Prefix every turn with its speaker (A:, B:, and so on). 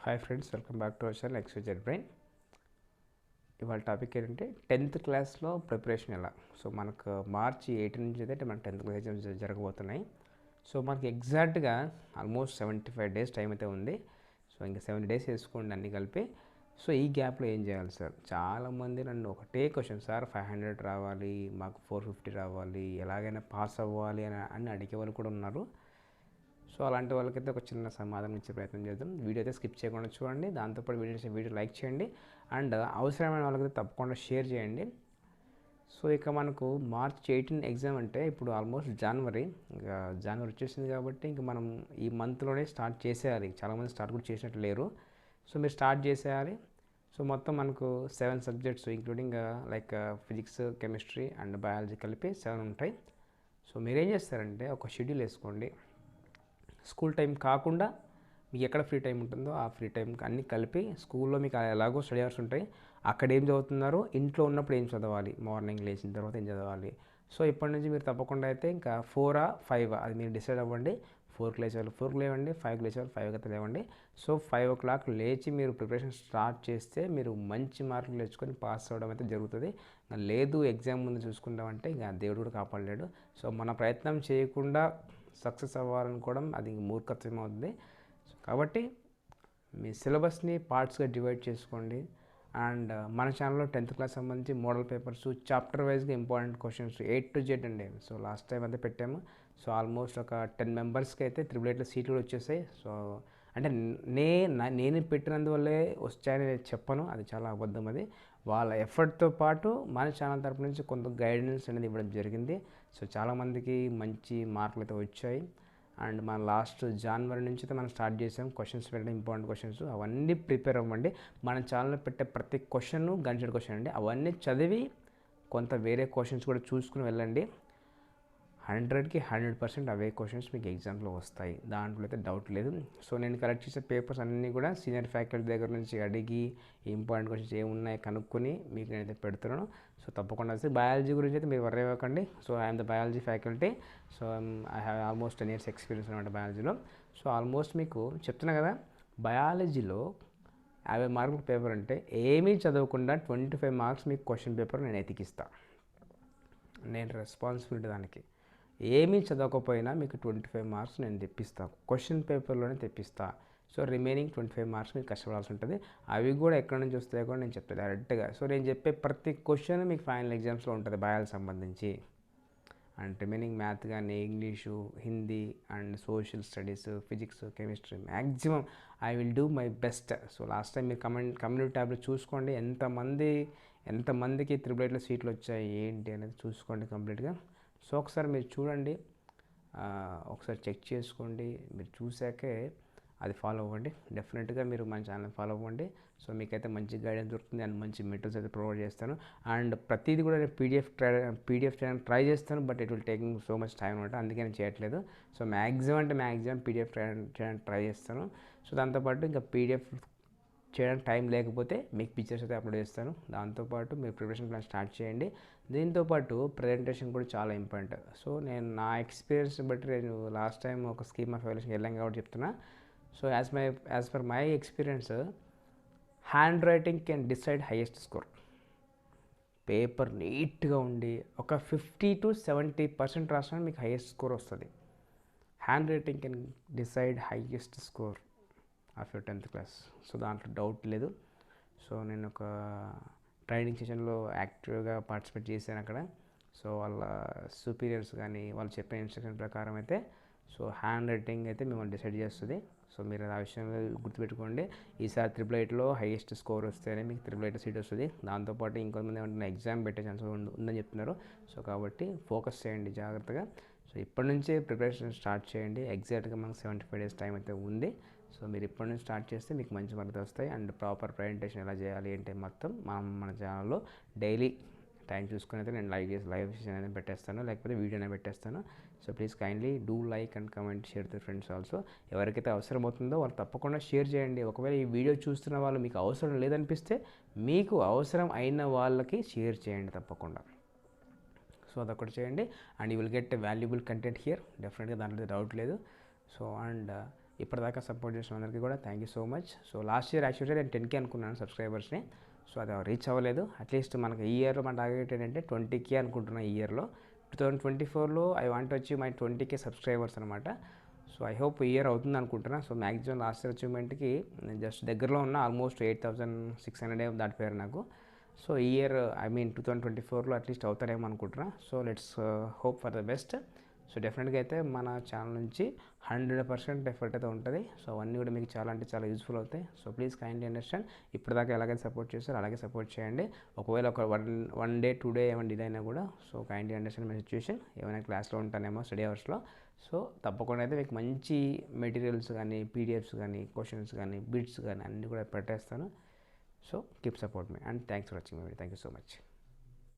A: Hi friends, welcome back to our channel X Y Z brain. ఇవాళ topic ఏంటంటే 10th క్లాస్లో preparation ఎలా. సో మనకు మార్చి 18 నుంచి అయితే మన 10th క్లాస్ ఎగ్జామ్స్ జరగబోతున్నాయి. సో మనకి ఎగ్జాక్ట్గా ఆల్మోస్ట్ 75 డేస్ టైం అయితే ఉంది. సో ఇంకా 70 డేస్ వేసుకోండి అన్నీ కలిపి. సో ఈ గ్యాప్లో ఏం చేయాలి సార్? చాలామంది నన్ను ఒకటే క్వశ్చన్, సార్ 500 రావాలి, మాకు 450 రావాలి, ఎలాగైనా పాస్ అవ్వాలి అని అడిగే వాళ్ళు కూడా ఉన్నారు. సో అలాంటి వాళ్ళకైతే ఒక చిన్న సమాధానం ఇచ్చే ప్రయత్నం చేద్దాం. వీడియో అయితే స్కిప్ చేయకుండా చూడండి. దాంతోపాటు వీడియో లైక్ చేయండి అండ్ అవసరమైన వాళ్ళకైతే తప్పకుండా షేర్ చేయండి. సో ఇక మనకు మార్చ్ 18 ఎగ్జామ్ అంటే ఇప్పుడు ఆల్మోస్ట్ జనవరి వచ్చేసింది కాబట్టి ఇంక మనం ఈ మంత్లోనే స్టార్ట్ చేసేయాలి. చాలామంది స్టార్ట్ కూడా చేసినట్టు లేరు. సో మీరు స్టార్ట్ చేసేయాలి. సో మొత్తం మనకు 7 subjects including like physics, chemistry and biology కలిపి 7 ఉంటాయి. సో మీరేం చేస్తారంటే ఒక షెడ్యూల్ వేసుకోండి. స్కూల్ టైం కాకుండా మీకు ఎక్కడ ఫ్రీ టైం ఉంటుందో ఆ ఫ్రీ టైం అన్నీ కలిపి స్కూల్లో మీకు ఎలాగో స్టడీ అవర్స్ ఉంటాయి, అక్కడ ఏం చదువుతున్నారో ఇంట్లో ఉన్నప్పుడు ఏం చదవాలి, మార్నింగ్ లేచిన తర్వాత ఏం చదవాలి. సో ఇప్పటి నుంచి మీరు తప్పకుండా అయితే ఇంకా 4 or 5 అది మీరు డిసైడ్ అవ్వండి. 4కి లేచేవాళ్ళు 4కి లేవండి, 5కి లేచేవాళ్ళు 5కి అయితే లేవండి. సో 5 o'clock లేచి మీరు ప్రిపరేషన్ స్టార్ట్ చేస్తే మీరు మంచి మార్కులు తెచ్చుకొని పాస్ అవ్వడం అయితే జరుగుతుంది. లేదు ఎగ్జామ్ ముందు చూసుకుంటామంటే ఇంకా దేవుడు కూడా కాపాడలేడు. సో మన ప్రయత్నం చేయకుండా సక్సెస్ అవ్వాలనుకోవడం అది మూర్ఖత్వం అవుతుంది. కాబట్టి మీ సిలబస్ని పార్ట్స్గా డివైడ్ చేసుకోండి. అండ్ మన ఛానల్లో 10th క్లాస్ సంబంధించి మోడల్ పేపర్స్ చాప్టర్ వైజ్గా important questions A to Z అండి. సో లాస్ట్ టైం అయితే పెట్టాము. సో ఆల్మోస్ట్ ఒక 10 మెంబర్స్కి అయితే 888 సీట్లు కూడా వచ్చేసాయి. సో అంటే నేను పెట్టినందువల్లే వచ్చాయని నేను చెప్పను, అది చాలా అబద్ధం. అది వాళ్ళ ఎఫర్ట్తో పాటు మన ఛానల్ తరపు నుంచి కొంత గైడెన్స్ అనేది ఇవ్వడం జరిగింది. సో చాలామందికి మంచి మార్కులు అయితే వచ్చాయి. అండ్ మన లాస్ట్ జనవరి నుంచి అయితే మనం స్టార్ట్ చేసాం క్వశ్చన్స్ పెట్టడం, ఇంపార్టెంట్ క్వశ్చన్స్ అవన్నీ ప్రిపేర్ అవ్వండి. మన ఛానల్లో పెట్టే ప్రతి క్వశ్చన్ గంటెడ్ క్వశ్చన్ అండి. అవన్నీ చదివి కొంత వేరే క్వశ్చన్స్ కూడా చూసుకుని వెళ్ళండి. 100కి 100% అవే క్వశ్చన్స్ మీకు ఎగ్జామ్లో వస్తాయి, దాంట్లో అయితే డౌట్ లేదు. సో నేను కలెక్ట్ చేసే పేపర్స్ అన్నీ కూడా సీనియర్ ఫ్యాకల్టీ దగ్గర నుంచి అడిగి ఇంపార్టెంట్ క్వశ్చన్స్ ఏమున్నాయి కనుక్కొని మీకు నేనైతే పెడుతున్నాను. సో తప్పకుండా బయాలజీ గురించి అయితే మీరు వర్రీ అవ్వకండి. So I'm the biology faculty. So I have almost 10 years experience అనమాట బయాలజీలో. సో ఆల్మోస్ట్ మీకు చెప్తున్నా కదా, బయాలజీలో 50 మార్కుల పేపర్ అంటే ఏమీ చదవకుండా 25 మార్క్స్ మీకు క్వశ్చన్ పేపర్ నేను ఎతికిస్తాను. నేను రెస్పాన్సిబిలిటీ దానికి. ఏమీ చదవకపోయినా మీకు 25 మార్క్స్ నేను తెప్పిస్తాను, క్వశ్చన్ పేపర్లోనే తెప్పిస్తా. సో రిమైనింగ్ 25 మార్క్స్ మీకు కష్టపడాల్సి ఉంటుంది. అవి కూడా ఎక్కడి నుంచి వస్తాయో కూడా నేను చెప్తాను డైరెక్ట్గా. సో నేను చెప్పే ప్రతి క్వశ్చన్ మీకు ఫైనల్ ఎగ్జామ్స్లో ఉంటుంది బయాలజీ సంబంధించి. అండ్ రిమైనింగ్ మ్యాథ్ కానీ, English, Hindi and social studies, physics, chemistry maximum I will do my best. So last time మీరు కమ్యూనిటీ ట్యాబ్లో చూసుకోండి ఎంతమందికి 888లో సీట్లు వచ్చాయి ఏంటి అనేది చూసుకోండి కంప్లీట్గా. సో ఒకసారి మీరు చూడండి, ఒకసారి చెక్ చేసుకోండి. మీరు చూసాకే అది ఫాలో అవ్వండి. డెఫినెట్గా మీరు మన ఛానల్ ఫాలో అవ్వండి. సో మీకైతే మంచి గైడెన్స్ దొరుకుతుంది అండ్ మంచి మెటీరియల్స్ అయితే ప్రొవైడ్ చేస్తాను. అండ్ ప్రతిదీ కూడా నేను పీడిఎఫ్ చేయడానికి ట్రై చేస్తాను, but it will taking so much time అనమాట, అందుకే నేను చేయట్లేదు. సో మ్యాక్సిమం పీడిఎఫ్ చేయడానికి ట్రై చేస్తాను. సో దాంతోపాటు ఇంకా పీడిఎఫ్ చేయడానికి టైం లేకపోతే మీకు పిక్చర్స్ అయితే అప్లోడ్ చేస్తాను. దాంతోపాటు మీరు ప్రిపరేషన్ ప్లాన్ స్టార్ట్ చేయండి. దీంతోపాటు ప్రజెంటేషన్ కూడా చాలా ఇంపార్టెంట్. సో నేను నా ఎక్స్పీరియన్స్ బట్టి నేను లాస్ట్ టైం ఒక స్కీమ్ ఆఫ్ ఎవాల్యుయేషన్ వెళ్ళాం కాబట్టి చెప్తున్నా. So as per my experience, hand writing can decide highest score. Paper నీట్గా ఉండి ఒక 50 to 70% రాసినా మీకు హైయెస్ట్ స్కోర్ వస్తుంది. Hand writing can decide highest score of your 10th class. So దాంట్లో డౌట్ లేదు. సో నేను ఒక ట్రైనింగ్ సెషన్లో యాక్టివ్గా పార్టిసిపేట్ చేశాను అక్కడ. సో వాళ్ళ సుపీరియర్స్ కానీ వాళ్ళు చెప్పే ఇన్స్ట్రక్షన్ ప్రకారం అయితే సో హ్యాండ్ రైటింగ్ అయితే మిమ్మల్ని డిసైడ్ చేస్తుంది. సో మీరు ఆ విషయంలో గుర్తుపెట్టుకోండి. ఈసారి 888లో హైయెస్ట్ స్కోర్ వస్తేనే మీకు 888 సీట్ వస్తుంది. దాంతోపాటు ఇంకొంతమంది ఏమంటున్నా ఎగ్జామ్ పెట్టే ఛాన్స్ ఉందని చెప్తున్నారు. సో కాబట్టి ఫోకస్ చేయండి జాగ్రత్తగా. సో ఇప్పటి నుంచే ప్రిపరేషన్ స్టార్ట్ చేయండి. ఎగ్జాక్ట్గా మనకు 75 డేస్ టైం అయితే ఉంది. సో మీరు ఇప్పటి నుంచి స్టార్ట్ చేస్తే మీకు మంచి మార్కులు వస్తాయి. అండ్ ప్రాపర్ ప్రజెంటేషన్ ఎలా చేయాలి అంటే మొత్తం మన ఛానల్లో డైలీ టైం చూసుకుని అయితే నేను లైవ్ సెషన్ అనేది పెట్టేస్తాను, లేకపోతే వీడియో అనేది పెట్టేస్తాను. So please kindly do like and comment, share to friends also. ఎవరికైతే అవసరం అవుతుందో వాళ్ళు తప్పకుండా షేర్ చేయండి. ఒకవేళ ఈ వీడియో చూస్తున్న వాళ్ళు మీకు అవసరం లేదనిపిస్తే మీకు అవసరం అయిన వాళ్ళకి షేర్ చేయండి తప్పకుండా. సో అదొకటి చేయండి and you will get valuable content here. డెఫినెట్గా దాంట్లో డౌట్ లేదు. సో అండ్ ఇప్పటిదాకా సపోర్ట్ చేసిన అందరికీ కూడా thank you so much. So last year యాక్చువల్గా నేను 10K అనుకున్నాను సబ్స్క్రైబర్స్ని. సో అది రీచ్ అవ్వలేదు. అట్లీస్ట్ మనకి ఈ ఇయర్లో మన టార్గెట్ ఏంటంటే 20K అనుకుంటున్నాను ఈ ఇయర్లో. 2024లో I want achieve my 20K subscribers అనమాట. సో ఐ హోప్ ఈ ఇయర్ అవుతుంది అనుకుంటున్నా. సో మ్యాక్సిమం లాస్ట్ ఇయర్ అచీవ్మెంట్కి నేను జస్ట్ దగ్గరలో ఉన్న ఆల్మోస్ట్ 8,600 దాటిపోయారు నాకు. సో ఈ ఇయర్ 2024లో అట్లీస్ట్ అవుతారేమో అనుకుంటున్నా. So let's hope for the best. So డెఫినెట్గా అయితే మన ఛానల్ నుంచి 100% ఎఫర్ట్ అయితే ఉంటుంది. సో అవన్నీ కూడా మీకు చాలా అంటే చాలా యూజ్ఫుల్ అవుతాయి. So please kindly understand. ఇప్పటిదాకా ఎలాగైతే సపోర్ట్ చేస్తారో అలాగే సపోర్ట్ చేయండి. ఒకవేళ ఒక వన్ డే 2 డే ఏమైనా డిలే అయినా కూడా so kindly understand my situation. ఏమైనా క్లాస్లో ఉంటానేమో స్టడీ అవర్స్లో. సో తప్పకుండా అయితే మీకు మంచి మెటీరియల్స్ కానీ, పీడిఎఫ్స్ కానీ, క్వశ్చన్స్ కానీ, బిట్స్ కానీ అన్నీ కూడా పెట్టేస్తాను. So keep support me and thanks for watching my video. Thank you so much.